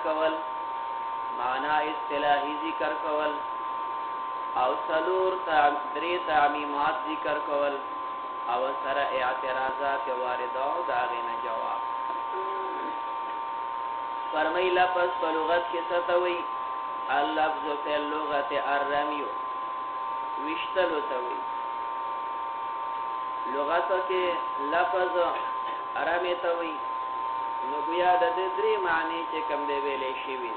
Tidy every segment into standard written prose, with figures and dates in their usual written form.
کول معنا اصطلاحي ذکر کول او څلور درې تعمیمات ذکر کول او سره اعتراضات وارده او دا غینه جواب فرمای لفظ په لغت کې ستوي اللفظ فی اللغت الرمی وشتلو توي لغت کې لفظ رمی توي نو بیا د درې معنی چې کوم دی ویلې شي وي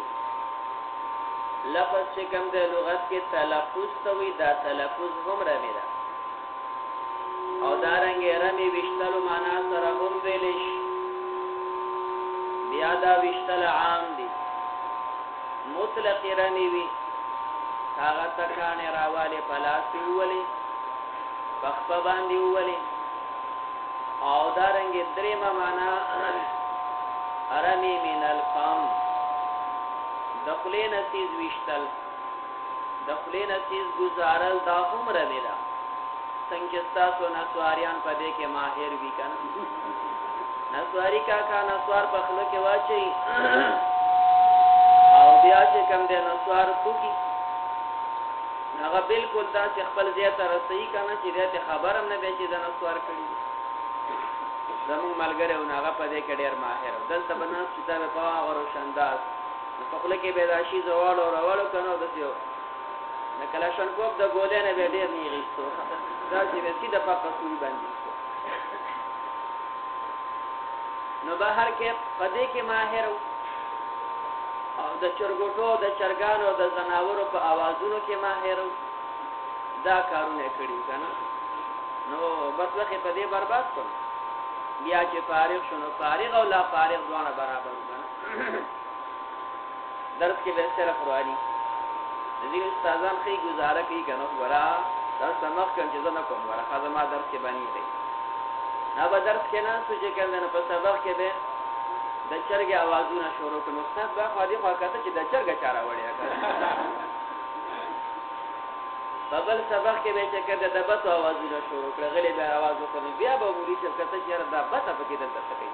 لفظ چې کوم دی لغت کې تلفظ توي دا تلفظ هم رمی ده او دارنګ رمی وشتلو معنا سره هم ویلې شي بیا دا وشتل عام دي مطلق رمی وی هغه تکانه راواله پلاس ویولې پخپ باندې ویولې او دارنګ درېما معنا رمی من الفم دخلین اسیز وشتل دخلین اسیز گزارل دا هم رمی دا څنګه تاسو نسواریان په دې کې ماهر وی کنه نسواری کا نسوار په خله کې واچي او بیا چې کوم دې نسوار توکي هغه بالکل دا چې خپل ځای ته رسېږي کنه چې دې خبرم نه به چې د نسوار کړی زموږ ملګری او هغه په دې کې ډېر ماهر دلته بنا چې دا په هغه روشنداز په خله کې به راشي زوالو راوالو کنه د یو نه کلاشن کوب د ګولې نه به ډېر نه غیستو دا چې به سیده په قصوري باندې نو بهر کې پدې کې ماهر او د چرګوټو د چرګانو د زناورو په आवाजونو کې ماهر دا کارونه کړی کنه نو بس وخت په دې برباد کړ بیا چې فارغ شونه فارغ او لا فارغ دوه برابر کنه درس کې به سره قرآني دې استادان خې گزاره کوي کنه ورا دا سمخ کوم چې زنه کوم ورا خدمات درس کې بنی دی نه به درس کې نه څه چې کله په سبق کې به د چرګ आवाजونه شروع کړي استاد با خو دې خو کاته چې د چرګ چاره وړي بل سبق کې به چې کله د بس आवाजونه شروع کړي غلې به आवाज وکړي بیا به مولي چې کته چې دا بس په کې دلته کوي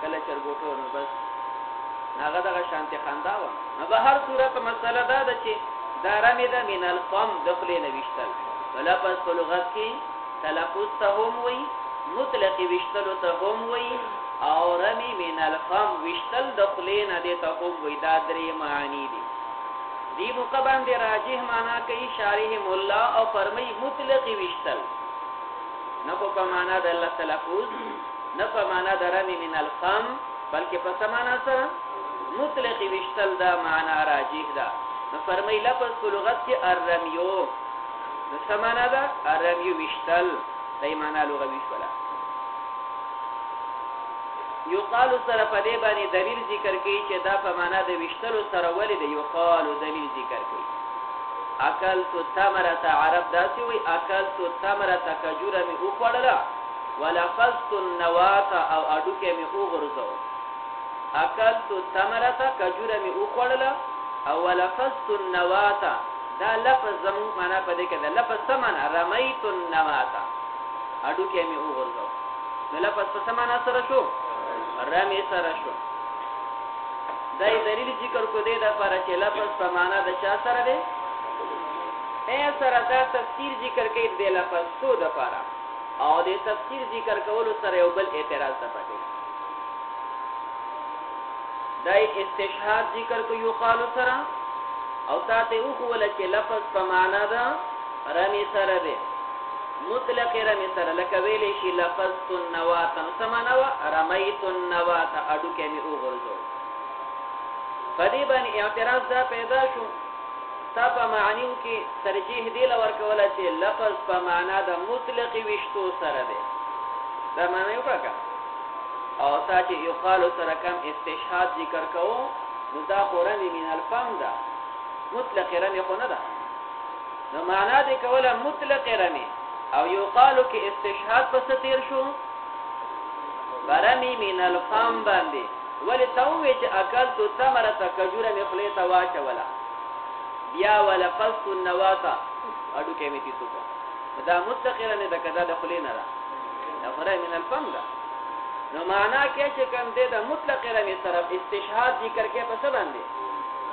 کله چرګوټو نو بس هغه دغه شانتي خندا و نو به هر صورت مسله دا ده چې دا رمي ده من القم دخل نوشتل ولپس په لغت کې تلفظ ته هم وي مطلق وشتل ته هم وي او رمي من القم وشتل دخلین دې ته هم وي دا درې معنی دي دی مقبان دی راجح معنا کوي شارح مولا او فرمای مطلق وشتل نه په معنا د الله تلفظ نه په معنا د رمي من القم بلکې په معنا سره مطلق وشتل دا معنا راجح ده نو فرمای لفظ په لغت کې الرمیو نو سمانا دا الرمیو وشتل دای معنا لغوي شولا یقال سره په دې باندې دلیل ذکر کوي چې دا په معنا د وشتلو سره ولې د یقال دلیل ذکر کوي اکل تو ثمره عرب داسي وي اکل تو ثمره کجوره می او خړلا ولفظت النوات او اډوکه می او غرزو اکل تو ثمره کجوره می او خړلا او ولفظت النوات دا لفظ زمون معنا په دې کې دا لفظ سمانا رمیت النوات اډوکه می او غرزو نو لفظ په سمانا سره شو رمی سره شو دای دلیل ذکر کو دی دا پر چې لفظ په معنا د چا سره دی سره دا تفسیر ذکر کوي د لفظ تو د پاره او د تفسیر ذکر کولو سره یو بل اعتراض ده پکې دای استشهاد ذکر کو یو قالو سره او تاسو یو کول چې لفظ په معنا دا رمی سره دی مطلق رمی سره لکه ویلې شي لفظ النوات سمانا و رمیت النوات اډو کې می وګرځو پدې باندې اعتراض دا پیدا شو تاسو معنیو کې ترجیح دی لور کوله چې لفظ په معنا د مطلق وشتو سره دی دا معنی وکړه او تاسو یو قالو سره کم استشهاد ذکر کوو نو دا قرآن من الفم دا مطلق رمی خو نه ده نو معنا دی کوله مطلق رمی او یقالو کې استشهاد پس تیر شو برمی من الفم باندې ولی تووی چې اکل تو ثمره کجوره می خلیته واچوله بیا ولفظت النواتا اډو کې می تیسو دا مستقره نه ده کدا د خلینا ده دا فرای من الفم ده نو معنا کې چې کوم دې د مطلق رمی طرف استشهاد ذکر کې په څه باندې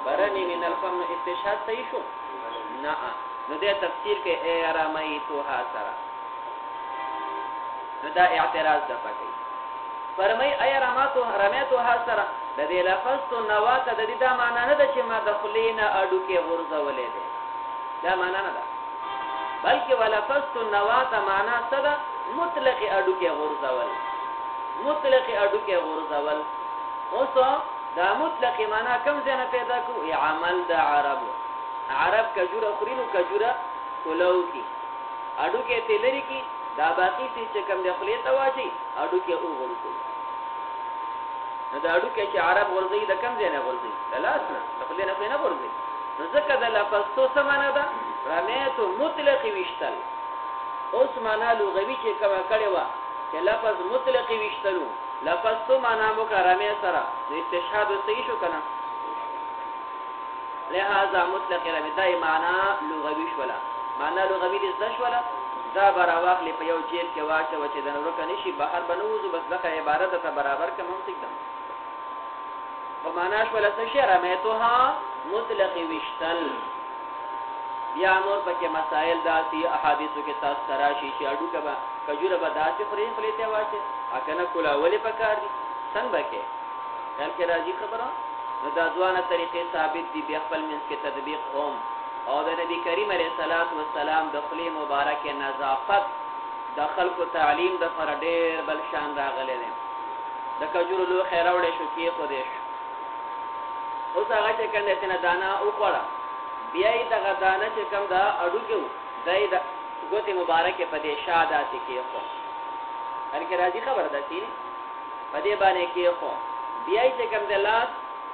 برنی من الفم استشهاد صحیح شو نه نو دې تفسیر کې ای رمیتها سره نو دا اعتراض ده پکې فرمای ای رمیتها سره د دې لفظ تو نواته د دې دا معنا نه ده چې ما د خلینا اډو کې غرزولې ده دا معنا نه ده بلکې ولفظ نواته معنا څه ده مطلق اډو کې غرزول مطلق اډو کې غرزول اوس دا مطلق معنا کوم ځای نه پیدا کو عمل د عرب کجوره خورینو کجوره کولو کی اډو کې تلری کی دا باقی چې کوم د خلی ته واچي اډو کې او غرزو نو دا اډو کې چې عرب غرزي د کوم ځای نه غرزي لاس نه خپل نه غرزي نو ځکه د لفظ تو سمانه ده رمیت مطلق وشتل اوس معنا لغوي چې کما کړي وا چې لفظ مطلق وشتلو لفظ تو معنا مو کرامه سره د استشهاد صحیح شو کنه لہذا مطلق رمی دای معنا لغوي شولا معنا لغوي دې شولا دا براواخلی په یو جیب کې واچو چې د نور کني شي بهر بنوزو بس دغه عبارت ته برابر کوم څه په معنا شولا څه شی رمیتها مطلق وشتل یا نور پکې مسائل داسي احادیثو کې تاسو تراشي چې اډو کبا کجوره به داسې خوري ته واچي اکنه کولا ولې پکار دي څنګه کې خیال کې راځي خبره نو دا ځوانه طریقې ثابت دي بیا خپل منځ کې تطبیق هم او د نبی کریم علیه الصلاۃ والسلام د خلی مبارک نظافت د خلکو تعلیم د پر ډېر بل شان راغلی دی د کجورو لو خیراوړې شو کې خو دې اوس هغه چې کنده تنه دانا او خوړه بیا یې دغه دانه چې کوم دا اډو کې دای د ګوتې مبارکه په دې شاده کې خو هرکه راځي خبره ده چې په دې باندې کې خو بیا یې چې کوم د لاس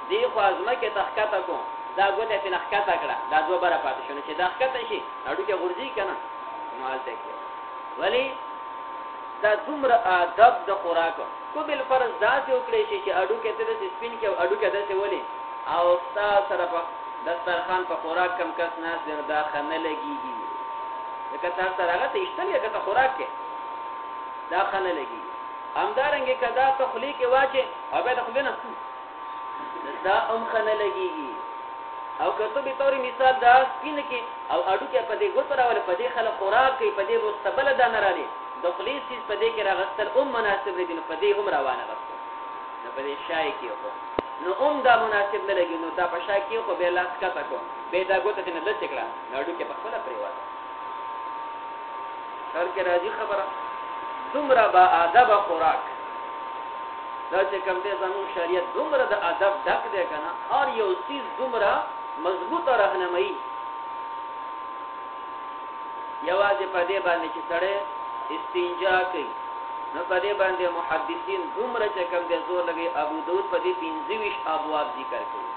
دی خو ازمه کې تحقیق کو دا ګوتې په نحقیق کړه دا دوه بره پاتې شونه چې دا حقیقت شي اډو کې غورځي کنه مالته کې ولی دا دومره ادب د خوراک کو بل فرض ذات یو کړی چې اډو کې ته د سپین کې اډو کې دته ولی او تاسو سره په دسترخوان په خوراک کم کس ناس دې دا خنه لګيږي لکه تاسو سره هغه ته اشتلې کته خوراک کې دا خنه لګي امدارنګ کدا تخلیق واچي او به تخلینه دا خنه لګيږي او کته به توري مثال دا سپین کې او اډو کې په دې ګوتره ول په دې خلک خوراک کوي په دې مستقبل دا نه راځي دخلي سیس په دې کې راغستل مناسب دي نو په دې هم روانه غوښته نو په دې شای کې نو دا مناسب نه لګي نو دا په شای کې خو به لاس کته کو به دا ګوته نه لته کړه نو اډو کې په خپل پریوات هر کې راځي خبره دومره با ادب خوراک دا چې کوم دې زموږ شریعت دومره د ادب ډک دی کنه هر یو چیز دومره مضبوطه راهنمایي یوازې په دې باندې چې سړی استنجا کوي نو په دې باندې محدثین دومره چې کوم دې زور لګي ابو داود په دې 25 ابواب ذکر کوي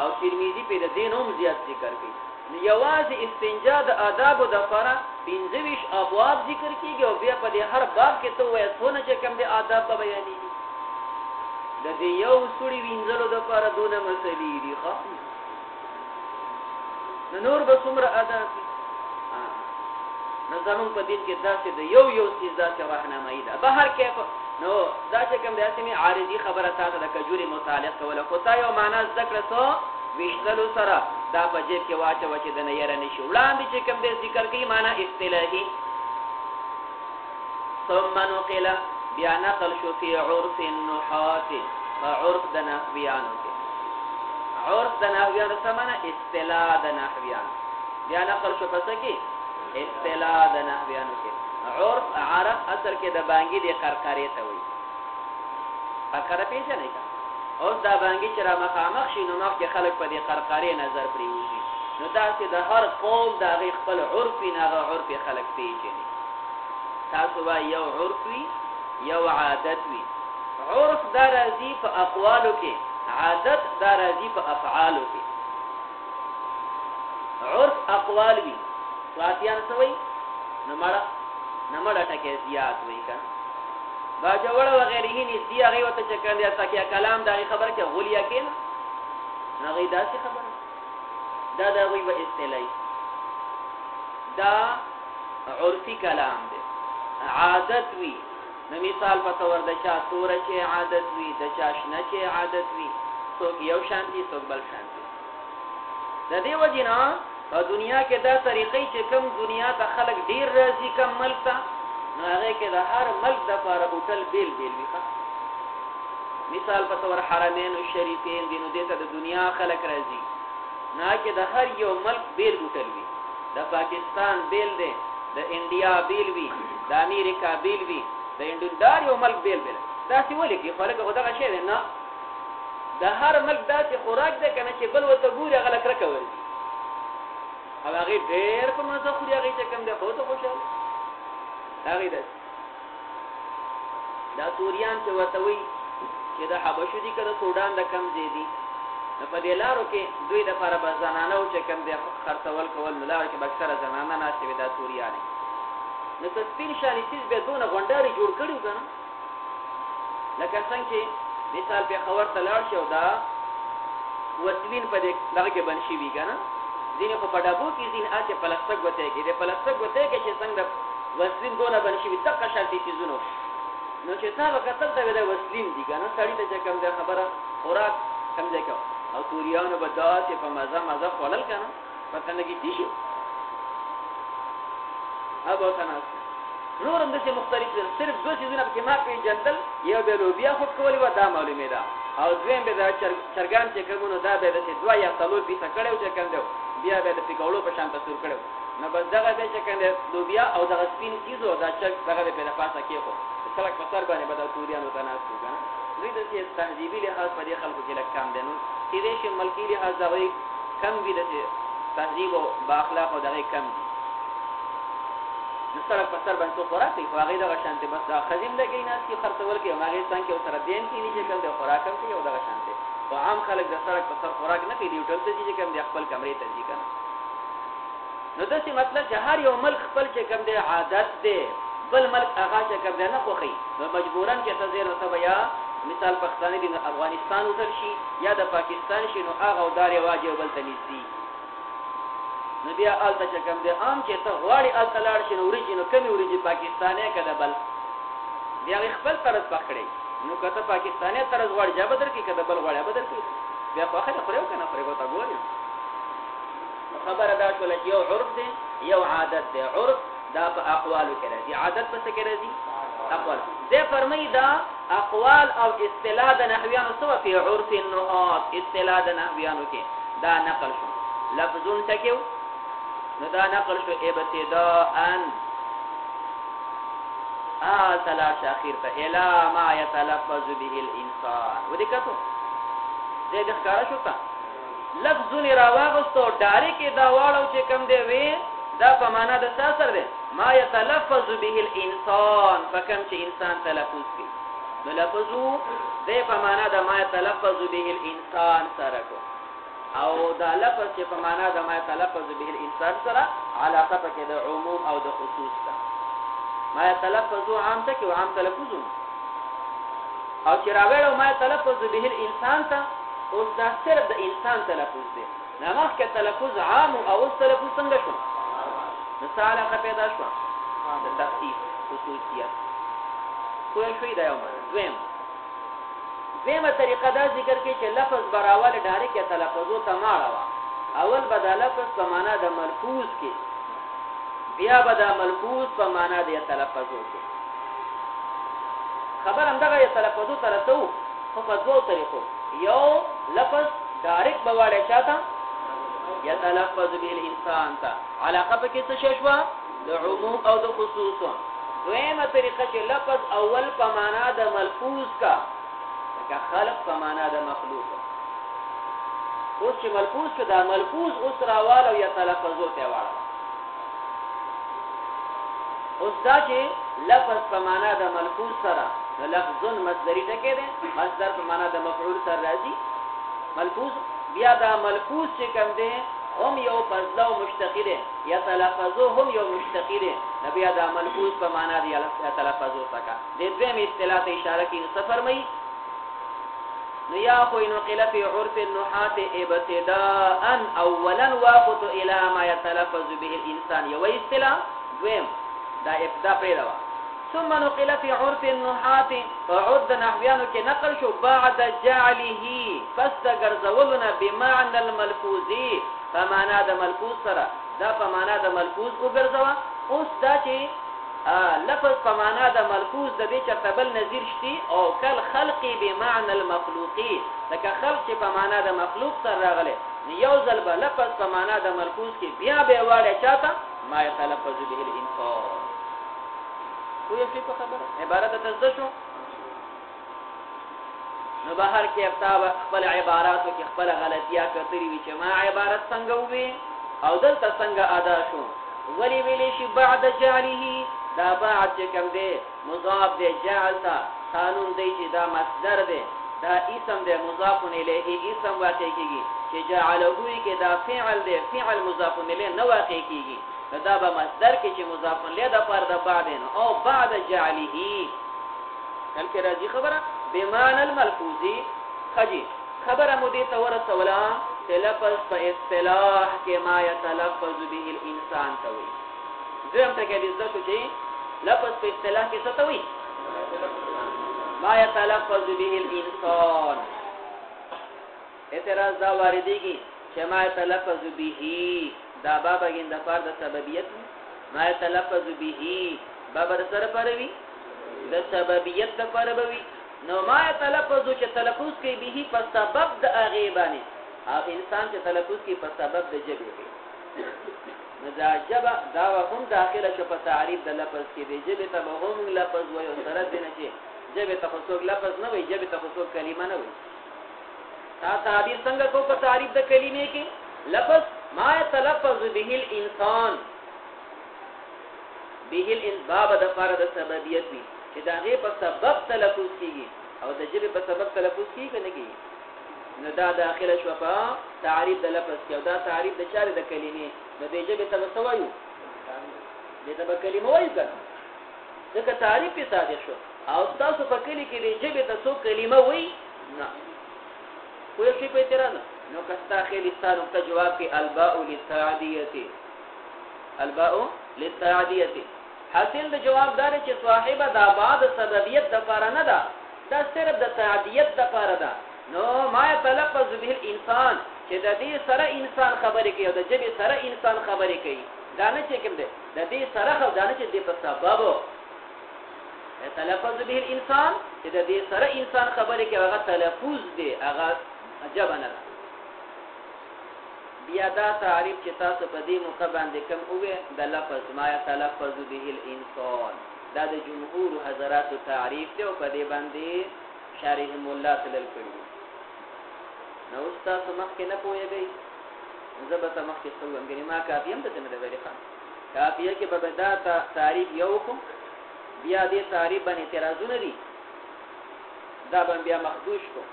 او ترمذی په دې نوم زیات ذکر کوي یوازې استنجا د آداب د لپاره 25 ابواب ذکر کیږي او بیا په دې هر باب کې ته وایې څونه چې کوم دي آداب به بیانېږي د دې یو سړي وینځلو د لپاره دونه مسلې دي خو نور به څومره آداب نو زمون په دین کې داسې د یو چیز داسې راهنمایي ده بهر کې نو دا چې کوم داسې می عارضی خبره تاسو د کجوري متعلق کوله خو تا یو معنا ذکر سو وشتلو سره دا په جیب کې واچو چې د نه یره نشي وړاندې چې کوم دې ذکر کوي معنا اصطلاحي ثم نقل بیا نقل شو فی عرف النحات فعرف د نحویانو کې عرف د نحویانو سمانه اصطلاح د نحویان بیا نقل شو پس کې اصطلاح د نحویانو کې عرف عرب اصل کې د بانګي د قرقری ته وایي قرقره پیژنې کا اوس دا بانګي چې را مخامخ شي نو مخ کې خلک په دې قرقری نظر پریږي نو دا چې د هر قوم د غي خپل عرفي نه عرف خلک پیژني تاسو وایي یو عرفي یو عادت وي عرف دا راځي په اقوالو کې عادت دا راځي په افعالو کې عرف اقوال وي سواتیان سوي نمړه ټکي زیات وي کنه دا جوړه وغیرہ هي دي هغه وته چې کاندي تاکي کلام دا خبر کې غولیا کین نه غي داسي خبره دا وی به استلای دا عرفي کلام دی عادت وی نو مثال په تور د چا تور چې عادت وي د چا شنه چې عادت وي څوک یو شانتي څوک بل شانتي د دې وجینا په دنیا کې دا طریقې چې کم دنیا ته خلک ډیر راځي کم ملک ته نو هغه کې د هر ملک د لپاره هوټل بیل بیل وي مثال په تور حرمین او شریفین دینو دې ته د دنیا خلک راځي نه کې د هر یو ملک بیل هوټل وي د پاکستان بیل دی د انډیا بیل وي د امریکا بیل وي د انډونډار یو ملک بیل بیل دا څه ولې کې خلک غوډه شي نه د هر ملک داسې خوراک ده کنه چې بل وته ګوري غلک راکوي او هغه ډېر په مزه خوري هغه چې کوم ده خو ته خوشاله هغه ده دا سوریان چې وته وي چې د حبشو دي کړه سودان د کم زیدي په دې لارو کې دوی د لپاره بزنانه او چې کوم ده خرڅول کول نه لار کې بکثره زنانه ناشې وي دا سوریان نو تسپین شانې چیز به دونه غونډاري جوړ کړیو کنه لکه څنګه چې مثال په خبر تلاړ شو دا وسلین په دې دغه کې بنشي وی کنه ځینې په پډابو کې ځین اته پلاستیک وته کې د پلاستیک وته کې چې څنګه وسلین دونه بنشي وي تک شانتي چیزونه نو چې تا وکړه ته د وسلین دي کنه سړی ته کوم ده خبره خوراک کم ځای کو او توریانو به داسې په مزه خولل کنه پته نه کیږي شو ابو تناس نورم د څه مختلف دي صرف دوه چیزونه په ما په جندل یو به لوبیا خود کولی و دا معلومه ده او دویم به د چرګان چې کومو دا به د دوه یا څلور پیسه کړو چې کنده بیا به د پکولو په شان تاسو کړو نو بس دغه به چې کنده لوبیا او دغه سپین چیزو دا چرګ دغه به په پاسه کې خو سلک په سر باندې به د توریانو تناس وکړه دوی د څه تهذیبي لحاظ په دې خلکو کې لکه کم دي نو چې دې شي ملکی لحاظ دا وي کم وي د تهذیب او با اخلاق او دغه کم دي نسره په سر باندې خوراک دی خو هغه دغه شانته بس خزیم لګی نه چې خرڅول کې هغه څنګه او سره دین کې نه چې کله خوراکم کې یو دغه شانته او عام خلک د سره په سر خوراک نه کوي هوټل ته چې کوم د خپل کمرې ته ځي کنه نو داسې مطلب چې هر یو ملک خپل چې کوم د عادت دی بل ملک هغه چې کوم نه خوخي نو مجبورن چې تزیر او تبیا مثال پاکستاني د افغانستان وتل شي یا د پاکستان شي نو هغه وداري واجب بل تنيسي نو بیا آلته چې کوم دی عام چې ته غواړي آلته لاړ شي نو وريجي نو کمی وريجي پاکستاني کده بل بیا خپل طرز پکړي نو کته پاکستاني طرز غواړي جا بدر کې کده بل غواړي بدر کې بیا په اخر خورو کنه خورو ته ګوري خبره دا شول چې یو عرف دی یو عادت دی عرف دا په اقوالو کې راځي عادت په څه کې راځي اقوال دې فرمایي دا اقوال او اصطلاح د نحویانو سوا په عرف النحات اصطلاح د نحویانو کې دا نقل شو لفظون تکیو نو دا نقل شو ابتداء تلاش اخیر ته الا ما يتلفظ به الانسان ودي کتو دې ښکارا شو تا لفظون راواغستو ډایرک دا واړو چې کم دی وی دا په معنا د ساسر دی ما يتلفظ به الانسان فکم چې انسان تلفظ کوي نو لفظو دې په معنا د ما يتلفظ به الانسان سره کو او دا لفظ چې په معنا د ما يتلفظ به الانسان سره علاقه پکې د عموم او د خصوص ده ما يتلفظ عام ته کې عام تلفظ او چې راوړو ما يتلفظ به الانسان ته اوس دا صرف د انسان تلفظ دی نه مخکې تلفظ عام او اوس تلفظ څنګه شو مثال هغه پیدا شو د تخصیص خصوصیت کوی شوی دا یو دویم دیمه طریقه دا ذکر کې چې لفظ براول ډایرک تلفظو ته ماړه اول بدل لفظ په معنا د ملفوظ کې بیا بدل ملفوظ په معنا د تلفظو کې خبر هم دغه تلفظو سره ته خو په دوه طریقو یو لفظ ډایرک بواړی چاته يتلفظ به الانسان ته علاقه په کې څه شوا د عموم او د خصوص دویمه طریقه چې لفظ اول په معنا د ملفوظ کا که خلق په معنا د مخلوق اوس چې ملفوظ شو دا ملفوظ اوس راوال او يتلفظو ته واړه اوس دا چې لفظ په معنا د ملفوظ سره د لفظ مصدری ټکی دی مصدر په معنا د مفعول سره راځي ملفوظ بیا دا ملفوظ چې کوم دی هم یو فضله او مشتقی دی يتلفظو هم یو مشتقی دی بیا دا ملفوظ په معنا د يتلفظو څخه د دویم اصطلاح ته اشاره کوي سفر مې نو یا خو نقل فی عرف النحات ابتداء اولا واقت الى ما يتلفظ به الانسان یو اصطلاح دویم دا ابتدا پیدا ثم نقل في عرف النحات فعد نحویانو کې نقل شو بعد جعله پس د ګرځولونه بمعنى الملفوظي فمانا د ملفوظ سره دا په معنا د ملفوظ وګرځوا اوس دا چې لفظ په معنا د ملفوظ د دې چرته بل نظیر شتي او کل خلقي بمعنى المخلوقي لکه خلق چې په معنا د مخلوق سره راغله یو ځل به لفظ په معنا د ملفوظ کې بیا به واړه چاته ما يتلفظ به الانسان کوی څه په خبره عبارت ته شو نو بهر کې افتاب خپل عباراتو کې خپل غلطیا کتري وي چې ما عبارت څنګه وي او دلته څنګه ادا شو ولی ویلی شي بعد جعله دا بعد چې کوم دی مضاف دی جعل تا قانون دی چې دا مصدر دی دا اسم دی مضاف الیه اسم واقع کیږي چې جعله کې دا فعل دی فعل مضاف الیه نه واقع کیږي دا به مصدر کې چې مضاف الیه د پر د بعد او بعد جعله کله راځي خبره بمعنى الملفوظي خجي خبره مو دې تور سولا تلفظ په اصطلاح کې ما يتلفظ به الانسان توي زم ته کې دې چې لفظ په اصطلاح کې څه توي ما يتلفظ به الانسان اعتراض دا واردېږي چې ما يتلفظ به دا بابا ګین د فرد سببیت ما يتلفظ به بابا سره پروي د سببیت د پروي نو ما يتلفظ چې تلفظ کوي به په سبب د غیبانه او انسان چې تلفظ کوي په سبب د جبه نو دا جبه دا هم داخله شو په تعریف د لفظ کې دی جبه ته هم لفظ وي او سره دینه چې جبه ته خصوص لفظ نه وي جبه ته خصوص کلمه نه وي تا تعبیر څنګه کو په تعریف د کلمې کې لفظ ما يتلفظ به الانسان به الانباب د فرد سببیت وي چې دا غي په سبب تلفظ کیږي او د جبه په سبب تلفظ کیږي نه کیږي نو دا داخله شو په تعریف د لفظ کې او دا تعریف د چاره د کلمې د دې جبه ته وسوایو دې ته به کلمه وایي کنه ځکه تعریف یې صادق شو او تاسو په کلی کې د جبه ته څو کلمه وایي نه کوی شي په اعتراض نو کستا خېل ستانو ته جواب کې الباء للتعدیه الباء للتعدیه حاصل د جواب دار چې صاحب دا بعد سببیت د پاره نه ده دا صرف د تعدیت د پاره ده نو ما يتلفظ به الانسان چې د دې سره انسان خبرې کوي او د جبه سره انسان خبرې کوي دا نه چې کوم ده د دې سره خو دا نه چې د په سبب يتلفظ به الانسان چې د دې سره انسان خبرې کوي هغه تلفظ دی هغه جبه نه بیا دا تعریف چې تاسو په دې موقع باندې کوم اوه د لفظ ما يتلفظ به الانسان دا د جمهور حضرات تعریف دی او په دې باندې شارح مولا تلل کړی نو تاسو مخکې نه پوهیږئ زبته مخکې څو غنی ما کافیم ته نه دی ښه کافیه کې به دا تعریف یو کوم بیا دې تعریف باندې اعتراضونه دي دا باندې بیا مخدوش کو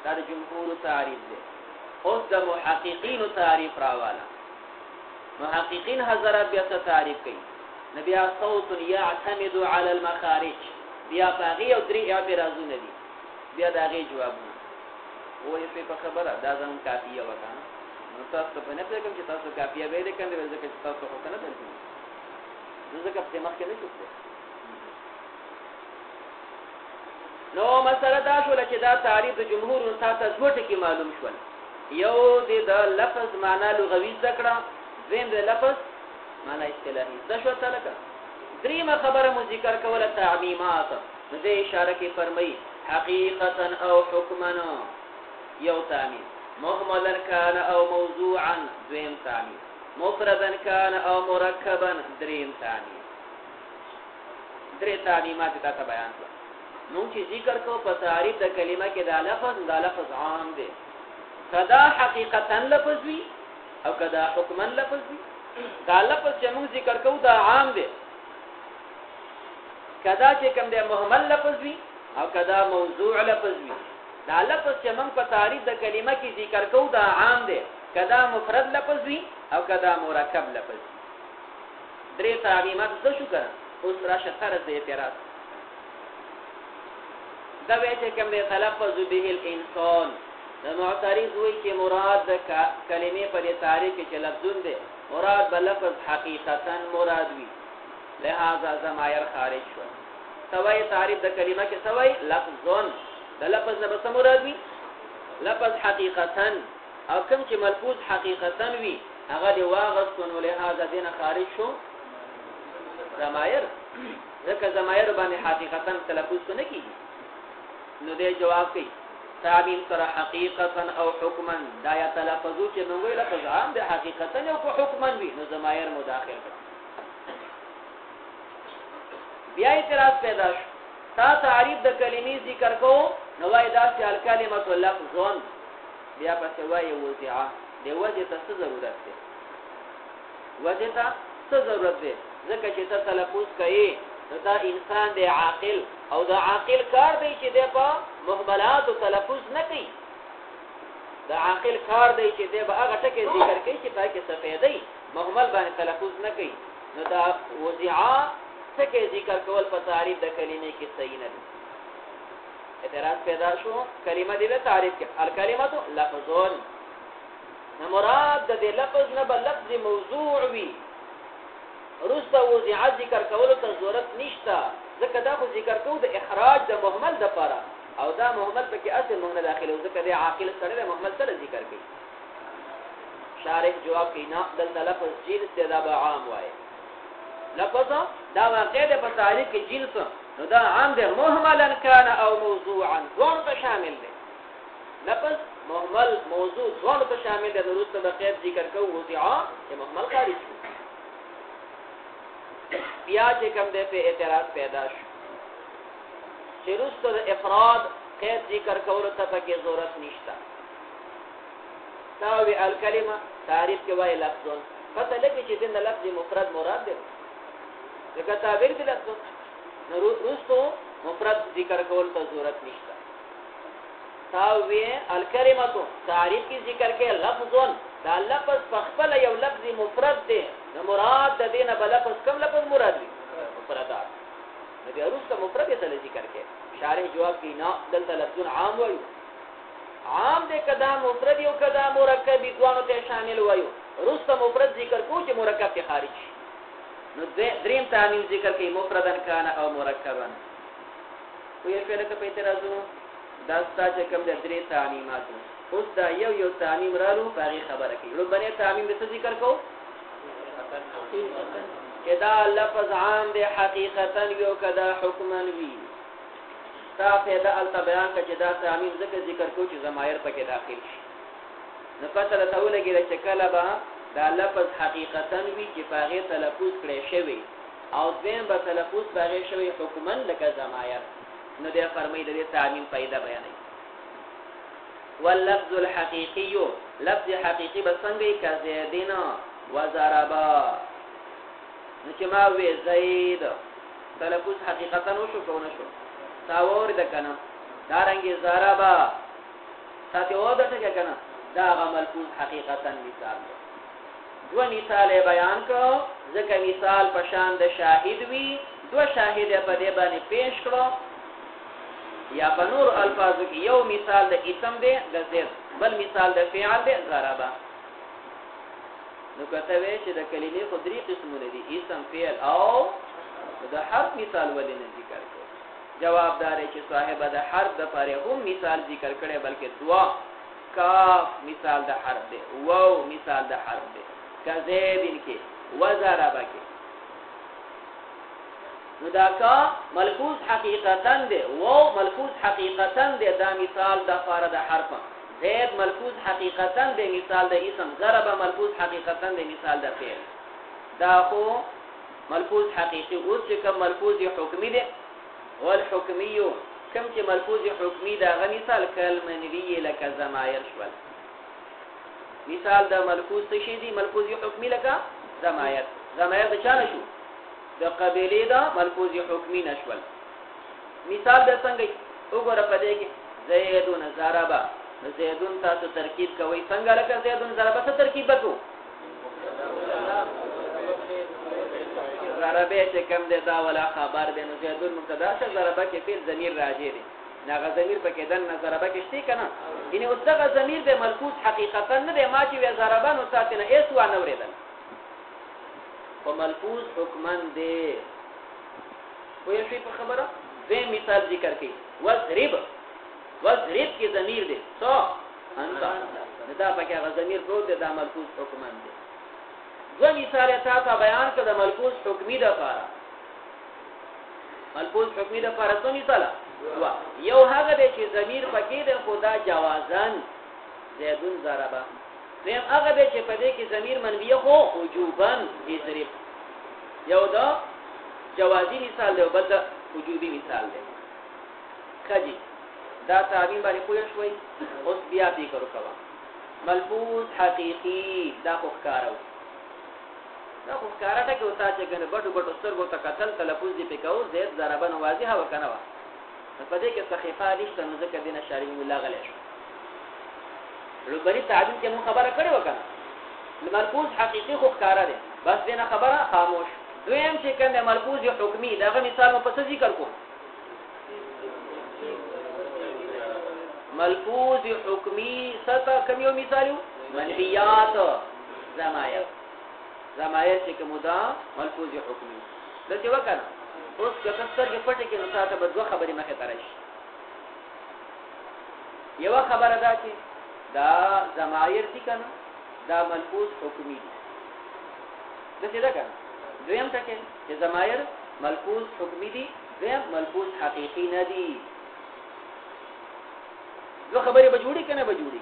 دا د جمهور تعریف دی اوس د محققین تعریف راواله محققین حضرات بیا څه تعریف کوي نبي صوت يعتمد على المخارج بیا باغي او درې اعتراضونه دي بیا داغه جوابونه وایي په خبره دا ځان کافیه وکړه نو تاسو په نه پېږم چې تاسو کافیه ویل کړئ ځکه چې تاسو خو کنه درځي ځکه په مخ کې نه شوته نو مسله دا شو چې دا تعریف د جمهور ساته څوټه کې معلوم شول یو د لفظ معنا لغوي ذکر زم د لفظ معنا اصطلاحي څه شو تلکه دریمه خبره مو ذکر کوله تعمیمات دې اشاره کې فرمایي حقیقتا او حکما یو تعمیم مهملا كان او موضوعا دویم تعمیم مفردا كان او مرکبا دریم تعمیم درې تعمیمات ته بیان کړو نو چې ذکر کو په تعریف د کلمه کې دا لفظ عام دی کدا حقیقتا لفظ وی او کدا حکما لفظ وی دا لفظ چې موږ ذکر کوو دا عام دی کدا چې کوم دی مهمل لفظ وی او کدا موضوع لفظ وی دا لفظ چې موږ په تعریف د کلمه کې ذکر کوو دا عام دی کدا مفرد لفظ وی او کدا مرکب لفظ وی درې تعمیمات څه شو کړه اوس راشه طرز اعتراض دا وی چې کوم دی تلفظ به الانسان د معترض وی چې مراد د کلمې په تعریف کې لفظون دی مراد به لفظ حقیقتا مراد وی لہذا ضمائر خارج شو سوای تعریف د کلمه کې سوای لفظون د لفظ نه به مراد وي لفظ حقیقتا او کوم چې ملفوظ حقیقتا وي هغه دی واغستون ولهذا دین خارج شو ضمائر ځکه ضمائر باندې حقیقتا تلفظ نه کیږي نو دې جواب کوي تعبیر سره حقیقتا او حکما دا یا تلفظو چې نو ویل لفظ عام دی حقیقتا او حکما وي نو ضمائر مداخل کړي بیا اعتراض پیدا شو تا تعریف د کلمې ذکر کو نو وای دا چې الکلمه لفظون بیا پس وای وضعه دی وجه ته څه ضرورت دی وجه ته څه ضرورت دی ځکه چې ته تلفظ کوي نو دا انسان دی عاقل او دا عاقل کار دی چې دی په مهملات او تلفظ نه کوي دا عاقل کار دی چې دی به هغه ټکي ذکر کوي چې پای کې سفیدی مهمل باندې تلفظ نه کوي نو دا وضعه څه ذکر کول په تعریف د کلمې کې صحیح نه دي اعتراض پیدا شو کلمه دې له تعریف کې الکلمه لفظون نه مراد د لفظ نه بل لفظ موضوع وي رسته وضع ذکر کول ته ضرورت نشته ځکه دا خو ذکر کوو د اخراج د مهمل د لپاره او دا مهمل پکې اصل مهمل داخله ځکه د عاقل سره د مهمل سره ذکر کوي شارح جواب کوي نه د لفظ جنس دا به عام وایي لفظ دا واقع ده په تعریف کې جنس نو دا عام ده مهملا كان او موضوعا ځوان ته شامل ده لفظ مهمل موضوع ځوان ته شامل ده ضرورت د قید ذکر کوو وضعه چې مهمل خارج شي بیا چې کوم ده په اعتراض پیدا شو چې رسته د افراد قید ذکر کولو ته پکې ضرورت نشته تاوی الکلمه تعریف کې وایي لفظون پته لګي چې د لفظ مفرد مراد ده دغه تعبیر دی لفظ نو رسته مفرد ذکر کول ته ضرورت نشته تاوی الکلمه تعریف کې ذکر کې لفظون دا لفظ خپل یو لفظ مفرد دی نو مراد د دینه بل لفظ کوم لفظ مراد دی مفردات نو د رسته مفرد ته ذکر کې شارح جواب کې نه دلته لفظ عام وایو عام دې کدا مفرد یو کدا مرکب دوانو ته شامل وایو رسته مفرد ذکر کو چې مرکب ته خارج نو دریم تعمیم ذکر کوي مفردن کان او مرکبن خو یې کله په اعتراضونو دا ستاسو کوم د درې تعمیمات اوس دا یو تعمیم رالو باغی خبره کوي لوبنه تعمیم د ذکر کو کدا لفظ عام دی حقیقتا یو کدا حکما وی تا پیدا التبیان کچ دا تعمیم ذکر کو چې ضمائر پکې داخل شي نو پته ته ولګي چې کله به دا لفظ حقیقتا وی چې باغی تلفظ کړي شوی او دیم به تلفظ باغی شوی حکما لکه ضمائر نو دې فرمایي د تعمیم فائدہ بیانوي واللفظ الحقيقي لفظ حقيقي بسنګي کزیدین وضربا نو چې ما وی زید تلفظ حقیقتا وشو کو نشو تاور د کنه دارنګي ضربا ساتي و د څه کنه دا ملفوظ حقیقتا مثال دو مثال بیان کو ځکه مثال په شان د شاهد وی دو شاهد په دې باندې پیش کړو یا بنور الفاظو کې یو مثال د اسم دی د زید بل مثال د فعل دی ضربا نو کته وی چې د کلمې خو درې قسمونه دي اسم فعل او د حرف مثال ولې نه ذکر کړو جواب دار چې صاحب د حرف د پاره هم مثال ذکر کړي بلکې دوا کاف مثال د حرف دی واو مثال د حرف دی کذابین کې وضربا کې نو دا کا ملفوظ حقیقتا دی واو ملفوظ حقیقتا دی دا مثال د فار د حرف زید ملفوظ حقیقتا دی مثال د اسم ضرب ملفوظ حقیقتا دی مثال د فعل دا خو ملفوظ حقیقي او چې کوم ملفوظ حکمی دی والحکمی کوم چې ملفوظ حکمی دا غ مثال کلمنوی لک ضمائر شول مثال د ملفوظ څه شي دی ملفوظ حکمی لک ضمائر ضمائر د چا نشو د قبیله دا ملفوظ حکمی نشول مثال د څنګه وګوره پدې کې زیدون ضربا زیدون تاسو ترکیب کوي څنګه لکه زیدون ضربا څه ترکیب وکړو ضربه چې کوم د دا ولا خبر دی نو زیدون مبتدا شه ضربه کې فعل ضمیر راځي دی ناغه ضمیر پکې دن ضربه کې شته کنه یعنی اوس دغه ضمیر د ملفوظ حقیقتا نه دی ما چې وی ضربه نو ساتنه ایس و نه ورېدل او ملفوظ حکمن دی وې شي په خبره دې مثال ذکر کړي وضرب کې ضمیر دی څو انت دا پکې هغه ضمیر پروت دی دا ملفوظ حکمان دی دو مثال تا بیان کړه د ملفوظ حکمی د لپاره ملفوظ حکمی د لپاره څو مثال یو هغه دی چې ضمیر پکې دی خدا جوازن زیدون ضربه دیم هغه دی چې پدې کې ضمیر منبیه خو وجوبن یضرب یو دا جوازی مثال دی او بل دا وجوبی مثال دی کجی دا تعبیر باندې پوه شوي اوس بیا دې کړو کوا ملفوظ حقیقی دا خو ښکارو دا خو ښکارا ټکه وتا چې ګنه بټو سترګو ته قتل تلفظ دې پکاو زید ضربن واضحه وکنه وا په دې کې صحیفه نشته نو ځکه دینه شاري مولا غلې شو لوبري تعبیر کې مون خبره کړې وکنه ملفوظ حقیقی خو ښکارا دی بس دینه خبره خاموش دویم چې کنه ملفوظ حکمی داغه مثال مو پس ذکر کوم ملفوظ حکمی ستا کم یو مثالو منفیات زمایر چې کوم دا ملفوظ حکمی د څه وکړه اوس کثر کې پټه کې نو تاسو به دوه خبرې مخه ترشي یو خبره ده چې دا زمایر دي کنه دا ملفوظ حکمی دي د څه ده کنه دویم ټکی چې زمایر ملفوظ حکمی دي دویم ملفوظ حقیقی نه دي دو خبرې به جوړی کنه به جوړی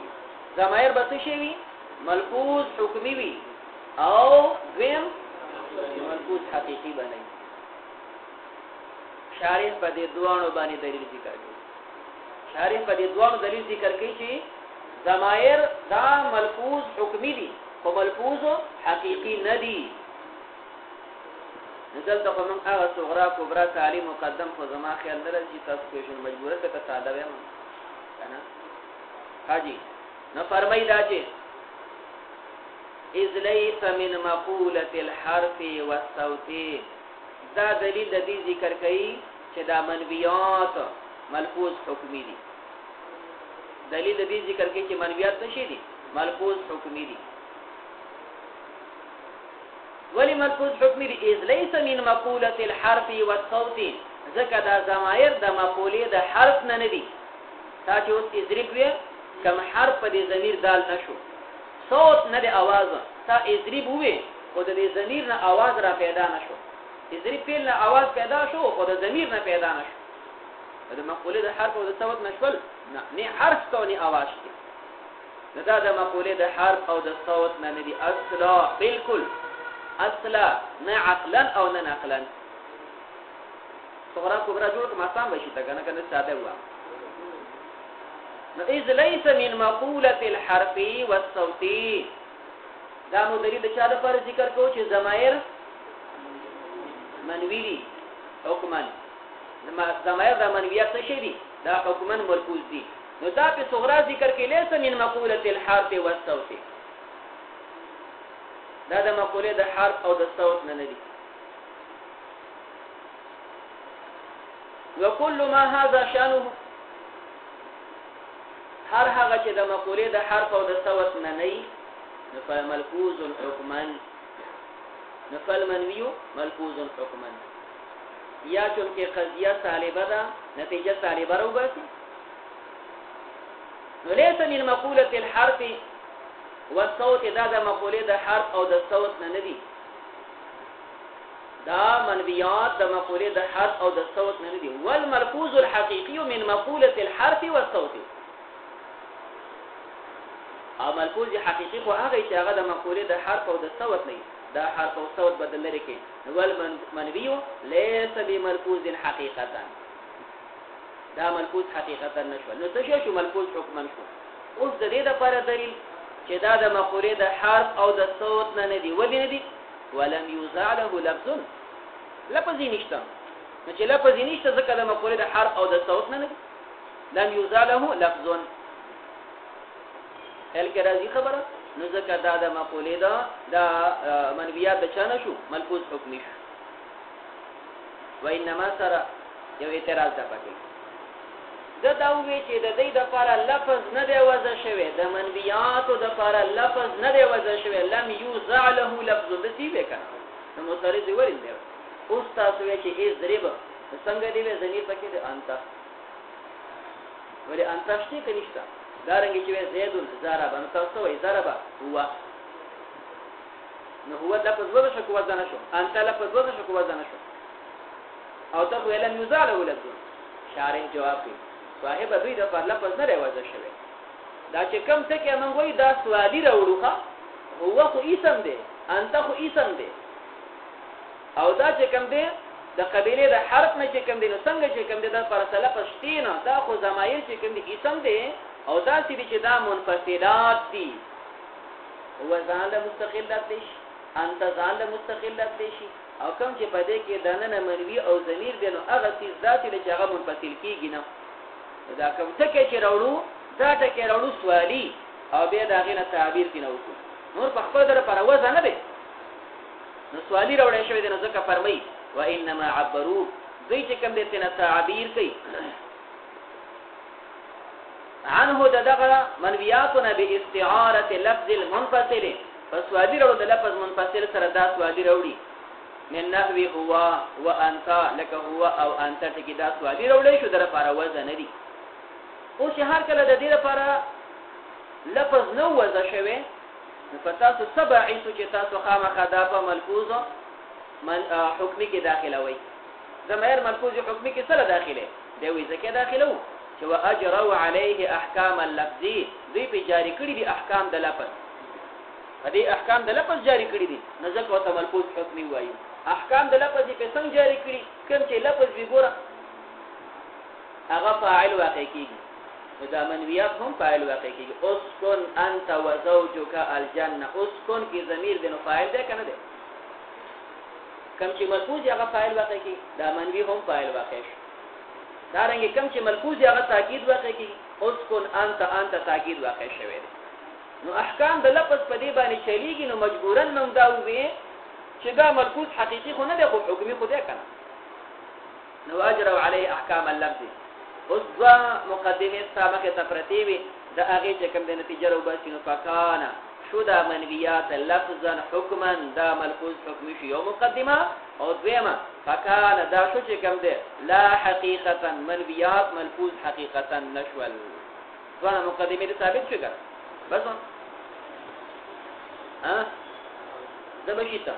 ضمائر به څه شي وي ملفوظ حکمی وي او دویم ملفوظ حقیقی بنئ شارح په دې دوانو باندې دلیل ذکر کوي شارح په دې دوانو دلیل ذکر کوي چې ضمائر دا ملفوظ حکمی دي او ملفوظ حقیقی نه دي نزل ته کوم هغه صغرا کبرا تعلیم مقدم خو زما خیال نه لږی تاسو کوشش مجبوره ته ساده وایم کنه حاجی نو فرمای دا چې اذ ليس من مقوله الحرف والصوت دا دلیل د دې ذکر کوي چې دا منویات ملفوظ حکمی دي دلیل د دې ذکر کوي چې منویات څه دي ملفوظ حکمی دي ولی ملفوظ حکمی دی اذ لیس من مقولة الحرف والصوت ذکر دا زمایر دا مقولی دا حرف ندی تا چه اس اضرب وی کم حرف دی ضمیر دال نشو صوت ندی آواز تا اضرب وی خود دی ضمیر نا آواز را پیدا نشو اضرب پیل نا آواز پیدا شو خود ضمیر نا پیدا نشو دا مقولی دا حرف و دا صوت نشول نی حرف تو نی آواز دی دا دا مقولی دا حرف او دا صوت ندی اصلا بالکل اصلا نه عقلا او نه نقلا صغرا کبرا جوړ کوم آسان وشي تا کنه کنه ساده و نو اذ ليس من مقوله الحرف والصوت دا نو دلیل د چا د پر ذکر کو چې ضمائر منوی دي حکمان ضمائر د منویات څه شي دي دا حکمان ملفوظ دي نو دا په صغرا ذکر کې ليس من مقوله الحرف والصوت دا د مقوله د حرف او د صوت نه ندي وكل ما هذا شانه هر هغه چې د مقوله د حرف او د صوت نه نه نفل ملفوظ حکما نفل منوی ملفوظ حکما یا چون کې قضیه سالبه ده نتیجه سالبه راوباسي وليس من مقوله الحرف والصوت دا د مقوله د حرف او د صوت نه ندي دا منویات د مقوله د حرف او د صوت نه ندي والملفوظ الحقيقي من مقوله الحرف والصوت او ملفوظ حقيقي خو هغه چې هغه د مقوله د حرف او د صوت نه دا حرف او صوت بدل لري کې والمنوي ليس بملفوظ حقيقه دا ملفوظ حقيقه نشو نو څه شو ملفوظ حکما شو اوس د دې لپاره دلیل چې دا د مقوله د حرف او د صوت نه ندي ودی ندي ولم يوزع له لفظ لفظ نشته نو چې لفظ نشته ځکه د مقوله د حرف او د صوت نه ندي لم يوزع له لفظ هل کې راځي خبره نو ځکه دا د مقوله د منویات د چانه شو ملفوظ حکمی شو وانما سره یو اعتراض ده پکې دا وی چې د دې د لپاره لفظ نه دی وضع شوی د منویات د لپاره لفظ نه دی وضع شوی لم یوزع له لفظ د سی وکړه نو مصری دی ورین دی اوس تاسو چې اضرب څنګه دی ضمیر پکې د انت ولې انت شته کنيشته دارنګ چې زید ضرب نو تاسو وایي ضرب هو نو هو لفظ وځه شو وځنه شو انت لفظ وځه شو وځنه شو او ته ویل نزال ولد شارح جواب کوي صاحب دوی د پر لفظ نه راوځه شوی دا چې کم څه کې موږ وایي دا سوالي راوړوخه هو خو اسم دی انت خو اسم دی او دا چې کم دی د قبيله د حرف نه چې کم دی نو څنګه چې کم دی د پر لفظ شتینه دا خو ضمایر چې کم دی اسم دی او دا چې دا منفصلات دي هو ځان له مستقلات دي انت ځان له مستقلات دي او کوم چې په دې کې دانه منوي او ضمیر دی نو هغه څه ذاتي چې هغه منفصل کیږي نه دا کوم څه چې راوړو دا ټکي راوړو سوالي او بیا دا غینه تعبیر کینو نور په خپل در پر وځه نه دی نو سوالي راوړې شوی دی نو ځکه فرمایي وانما عبروا دوی چې کوم دې نه تعبیر کوي عنه دغه منویاتنا باستعاره لفظ المنفصل فسوادي راوړو د لفظ منفصل سره دا سوادي راوړي من نحو هو وانت لك هو او انت ټکی دا سوادي راوړې شو در پر وځه نه دی او چې هر کله د دې لپاره لفظ نو وځه شوی فتاسو سبع عیسو چې تاسو خامخا دا په ملفوظ من حکمی کې داخله وي ضمیر ملفوظ حکمی کې سره داخله دی وي ځکه داخله وو چې واجروا عليه احکام اللفظ دوی په جاری کړی دي احکام د لفظ دې احکام د لفظ جاری کړی دي نو ځکه او ملفوظ حکمی وایي احکام د لفظ په څنګه جاری کړی کوم چې لفظ به ګوره هغه فاعل واقع کیږي دا منویات هم فاعل واقع کیږي اسكن انت وزوجك الجنه اسكن کی ضمیر دنو فاعل ده کنه ده کم چې ملفوظ هغه فاعل واقع کیږي دا منوی هم فاعل واقع شي دا رنګ کم چې ملفوظ هغه تاکید واقع کیږي اسكن انت تاکید واقع شوی ده نو احکام د لفظ په دې باندې چلیږي نو مجبورن نو دا وې چې دا ملفوظ حقيقي خو نه ده خو حکمي خو ده کنه نو اجروا عليه احکام اللفظ اوس دوا مقدمه سابقه تفرتیوی د هغه چې کوم د نتیجه رو باسینو فکانا شو دا منویات لفظا حکما دا ملفوظ حکمی شو یو مقدمه او دویمه فکانا دا شو چې کوم ده لا حقیقتا منویات ملفوظ حقیقتا نشول دوا مقدمه ثابت شو بس ها ده بشیتا